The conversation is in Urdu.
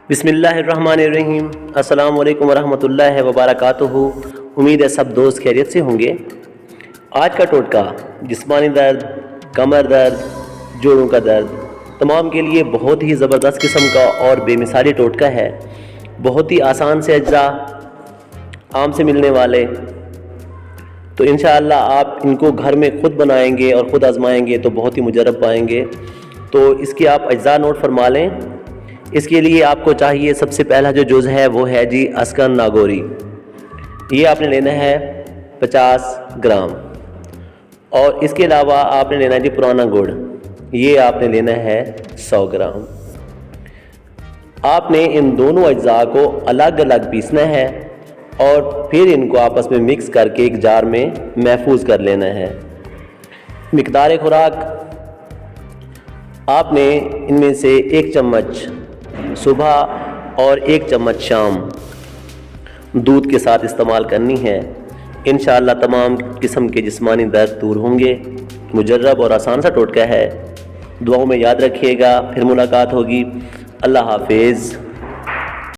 بسم اللہ الرحمن الرحیم۔ السلام علیکم ورحمۃ اللہ وبرکاتہ۔ امید ہے سب دوست خیریت سے ہوں گے۔ آج کا ٹوٹکا جسمانی درد، کمر درد، جوڑوں کا درد تمام کے لیے بہت ہی زبردست قسم کا اور بے مثالی ٹوٹکا ہے۔ بہت ہی آسان سے اجزاء، عام سے ملنے والے، تو انشاءاللہ آپ ان کو گھر میں خود بنائیں گے اور خود آزمائیں گے تو بہت ہی مجرب پائیں گے۔ تو اس کی آپ اجزاء نوٹ فرما لیں۔ اس کے لیے آپ کو چاہیے سب سے پہلا جو جز ہے وہ ہے جی اسکن ناگوری۔ یہ آپ نے لینا ہے 50 گرام، اور اس کے علاوہ آپ نے لینا ہے جی پرانا گڑ، یہ آپ نے لینا ہے 100 گرام۔ آپ نے ان دونوں اجزاء کو الگ الگ پیسنا ہے اور پھر ان کو آپس میں مکس کر کے ایک جار میں محفوظ کر لینا ہے۔ مقدار خوراک آپ نے ان میں سے 1 چمچ صبح اور 1 چمچ شام دودھ کے ساتھ استعمال کرنی ہے۔ انشاءاللہ تمام قسم کے جسمانی درد دور ہوں گے۔ مجرب اور آسان سا ٹوٹکا ہے، دعاؤں میں یاد رکھیے گا۔ پھر ملاقات ہوگی۔ اللہ حافظ۔